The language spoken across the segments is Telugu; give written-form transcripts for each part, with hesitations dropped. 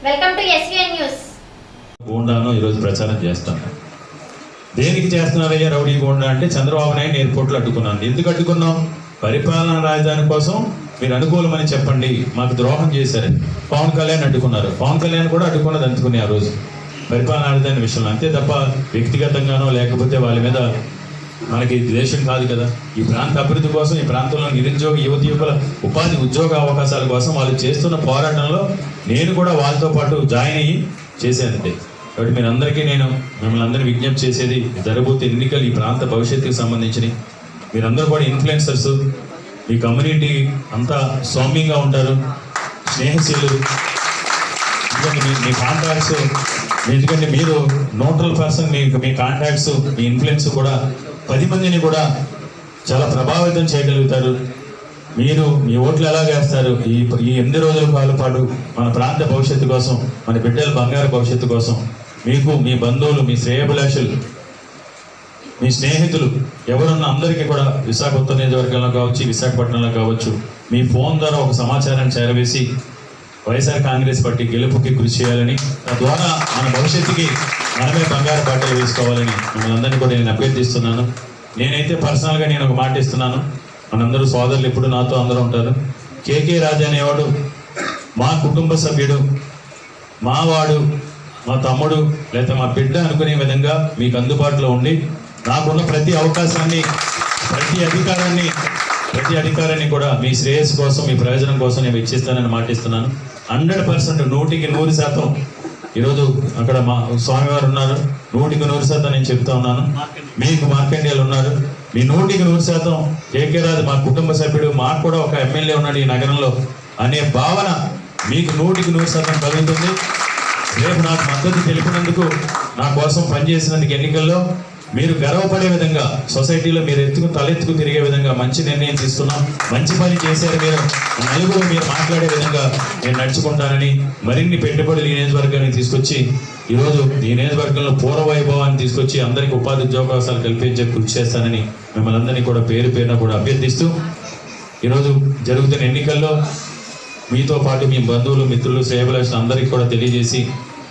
Welcome to SVN news. గోండాను ఈరోజు ప్రచారం చేస్తాను. దేనికి చేస్తున్నారయ్యా రౌడీ గోండా అంటే చంద్రబాబు నాయుడు ఎయిర్పోర్ట్లో అడ్డుకున్నాను. ఎందుకు అడ్డుకున్నాం? పరిపాలనా రాజధాని కోసం మీరు అనుకూలమని చెప్పండి, మాకు ద్రోహం చేశారని పవన్ కళ్యాణ్ అడ్డుకున్నారు. పవన్ కళ్యాణ్ కూడా అడ్డుకున్నది అందుకుని ఆ రోజు పరిపాలనా రాజధాని విషయంలో, అంతే తప్ప వ్యక్తిగతంగానో లేకపోతే వాళ్ళ మీద మనకి దేశం కాదు కదా. ఈ ప్రాంత అభివృద్ధి కోసం, ఈ ప్రాంతంలో నిరుద్యోగ యువకుల ఉపాధి ఉద్యోగ అవకాశాల కోసం వాళ్ళు చేస్తున్న పోరాటంలో నేను కూడా వాళ్ళతో పాటు జాయిన్ అయ్యి చేసేదంతే. కాబట్టి మీరందరికీ నేను మిమ్మల్ని అందరినీ విజ్ఞప్తి చేసేది, జరగబోతే ఎన్నికలు ఈ ప్రాంత భవిష్యత్తుకు సంబంధించినవి. మీరందరూ కూడా ఇన్ఫ్లుయెన్సర్స్, మీ కమ్యూనిటీ అంతా సౌమ్యంగా ఉంటారు, స్నేహశీలు. ఎందుకంటే మీ కాంటాక్ట్స్, ఎందుకంటే మీరు న్యూట్రల్ పర్సన్, మీ కాంటాక్ట్స్, మీ ఇన్ఫ్లుయెన్స్ కూడా 10 మందిని కూడా చాలా ప్రభావితం చేయగలుగుతారు. మీరు మీ ఓట్లు ఎలా వేస్తారు? ఈ 8 రోజుల కాలం పాటు మన ప్రాంత భవిష్యత్తు కోసం, మన బిడ్డల బంగారు భవిష్యత్తు కోసం మీకు, మీ బంధువులు, మీ శ్రేయోభిలాషులు, మీ స్నేహితులు ఎవరున్న అందరికీ కూడా విశాఖ ఉత్తర నియోజకవర్గంలో కావచ్చు, విశాఖపట్నంలో కావచ్చు, మీ ఫోన్ ద్వారా ఒక సమాచారాన్ని చేరవేసి వైఎస్ఆర్ కాంగ్రెస్ పార్టీ గెలుపుకి కృషి చేయాలని, తద్వారా మన భవిష్యత్తుకి మనమే బంగారు బాటలు వేసుకోవాలని మిమ్మల్ని అందరినీ కూడా నేను అభ్యర్థిస్తున్నాను. నేనైతే పర్సనల్గా నేను ఒక మాట ఇస్తున్నాను. మనందరూ సోదరులు ఎప్పుడు నాతో అందరూ ఉంటారు. కేకే రాజా అనేవాడు మా కుటుంబ సభ్యుడు, మావాడు, మా తమ్ముడు లేదా మా బిడ్డ అనుకునే విధంగా మీకు అందుబాటులో ఉండి నాకున్న ప్రతి అవకాశాన్ని, ప్రతి అధికారాన్ని కూడా మీ శ్రేయస్సు కోసం, మీ ప్రయోజనం కోసం నేను ఇచ్చిస్తానని మాటిస్తున్నాను. 100%, 100% ఈరోజు అక్కడ మా స్వామివారు ఉన్నారు, 100% నేను చెప్తా ఉన్నాను. మీకు మార్కండేయులు ఉన్నారు, మీ 100% కేకే రాజు మా కుటుంబ సభ్యుడు, మాకు కూడా ఒక ఎమ్మెల్యే ఉన్నాడు ఈ నగరంలో అనే భావన మీకు 100% కలుగుతుంది. రేపు నాకు మద్దతు తెలిపినందుకు, నా కోసం పనిచేసినందుకు ఎన్నికల్లో మీరు గర్వపడే విధంగా, సొసైటీలో మీరు తలెత్తుకు తిరిగే విధంగా మంచి నిర్ణయం తీసుకున్నాం, మంచి పని చేశారు. మీరు నలుగురు మీరు మాట్లాడే విధంగా నేను నడుచుకుంటానని, మరిన్ని పెట్టుబడులు ఈ నియోజకవర్గానికి తీసుకొచ్చి ఈరోజు ఈ నియోజకవర్గంలో పూర్వ వైభవాన్ని తీసుకొచ్చి అందరికీ ఉపాధి ఉద్యోగావకాశాలు కల్పించే కృషి చేస్తానని మిమ్మల్ని అందరినీ కూడా పేరు పేరున కూడా అభ్యర్థిస్తూ, ఈరోజు జరుగుతున్న ఎన్నికల్లో మీతో పాటు మీ బంధువులు, మిత్రులు, శ్రేయోభిలాషులు అందరికీ కూడా తెలియజేసి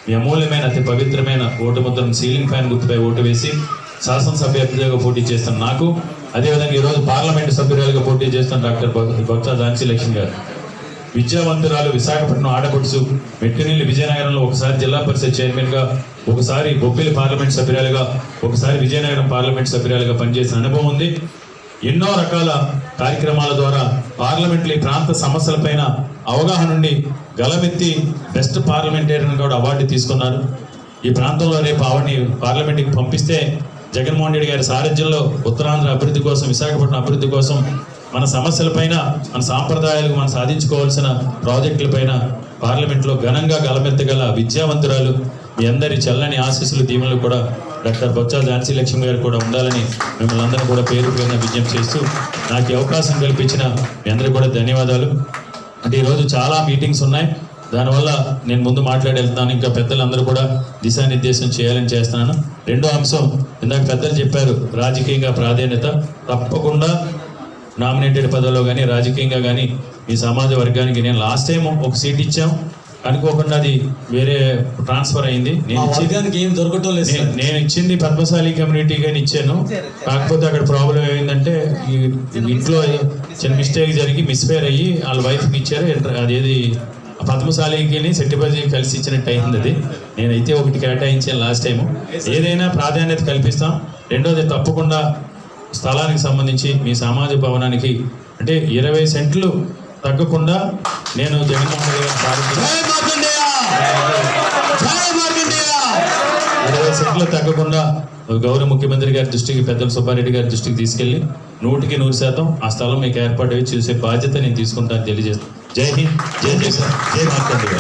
మీ అమూల్యమైన, అతి పవిత్రమైన ఓటు ముద్రను సీలింగ్ ఫ్యాన్ గుర్తుపై ఓటు వేసి శాసనసభ అభ్యర్థిగా పోటీ చేస్తాను నాకు. అదేవిధంగా ఈరోజు పార్లమెంటు సభ్యురాలుగా పోటీ చేస్తాను డాక్టర్ బొత్స ఝాన్సీ లక్ష్మి గారు. విద్యావంతురాలు, విశాఖపట్నం ఆడపడుచు, మెట్టినీళ్ళు విజయనగరంలో ఒకసారి జిల్లా పరిషత్ చైర్మన్గా, ఒకసారి బొబ్బిలి పార్లమెంట్ సభ్యురాలుగా, ఒకసారి విజయనగరం పార్లమెంట్ సభ్యురాలుగా పనిచేసిన అనుభవం ఉంది. ఎన్నో రకాల కార్యక్రమాల ద్వారా పార్లమెంట్లో ఈ ప్రాంత సమస్యలపైన అవగాహన నుండి గలమెత్తి బెస్ట్ పార్లమెంటేరియన్ కూడా అవార్డు తీసుకున్నారు. ఈ ప్రాంతంలో రేపు ఆవిడని పార్లమెంట్కి పంపిస్తే జగన్మోహన్ రెడ్డి గారి సారథ్యంలో ఉత్తరాంధ్ర అభివృద్ధి కోసం, విశాఖపట్నం అభివృద్ధి కోసం, మన సమస్యలపైన, మన సాంప్రదాయాలకు మనం సాధించుకోవాల్సిన ప్రాజెక్టులపైన పార్లమెంట్లో ఘనంగా గలమెత్తగల విద్యావంతురాలు, మీ అందరి చల్లని ఆశీస్సులు, దీవెనలు కూడా డాక్టర్ బొత్స ఝాన్సీ లక్ష్మి గారు కూడా ఉండాలని మిమ్మల్ని అందరూ కూడా పేరు పేరున విజ్ఞప్తి చేస్తూ, నాకు ఈ అవకాశం కల్పించిన మీ అందరికీ కూడా ధన్యవాదాలు. అంటే ఈరోజు చాలా మీటింగ్స్ ఉన్నాయి, దానివల్ల నేను ముందు మాట్లాడి వెళ్తాను. ఇంకా పెద్దలందరూ కూడా దిశానిర్దేశం చేయాలని చేస్తున్నాను. రెండో అంశం, ఇందాక పెద్దలు చెప్పారు, రాజకీయంగా ప్రాధాన్యత. తప్పకుండా నామినేటెడ్ పదవిలో కానీ, రాజకీయంగా కానీ ఈ సమాజ వర్గానికి నేను లాస్ట్ టైం ఒక సీట్ ఇచ్చాం, అనుకోకుండా అది వేరే ట్రాన్స్ఫర్ అయింది. నేను ఇచ్చింది పద్మశాలి కమ్యూనిటీగానే ఇచ్చాను. కాకపోతే అక్కడ ప్రాబ్లం ఏమైందంటే ఈ ఇంట్లో చిన్న మిస్టేక్ జరిగి మిస్ఫేర్ అయ్యి వాళ్ళ వైఫ్కి ఇచ్చారు. అదేది పద్మశాలికి సెట్టిబాజీ కలిసి ఇచ్చినట్టు అయింది. అది నేనైతే ఒకటి కేటాయించాను లాస్ట్ టైము. ఏదైనా ప్రాధాన్యత కల్పిస్తాం. రెండోది, తప్పకుండా స్థలానికి సంబంధించి మీ సామాజిక భవనానికి అంటే 20 సెంట్లు తగ్గకుండా నేను జగన్మోహన్ రెడ్డి గారు 20 సెంట్లు తగ్గకుండా గౌరవ ముఖ్యమంత్రి గారి దృష్టికి, పెద్దల సుబ్బారెడ్డి గారి దృష్టికి తీసుకెళ్లి 100% ఆ స్థలం మీకు ఏర్పాటు చూసే బాధ్యత నేను తీసుకుంటాను తెలియజేస్తాను. జై హింద్, జై జగన్, జై మార్కండేయ.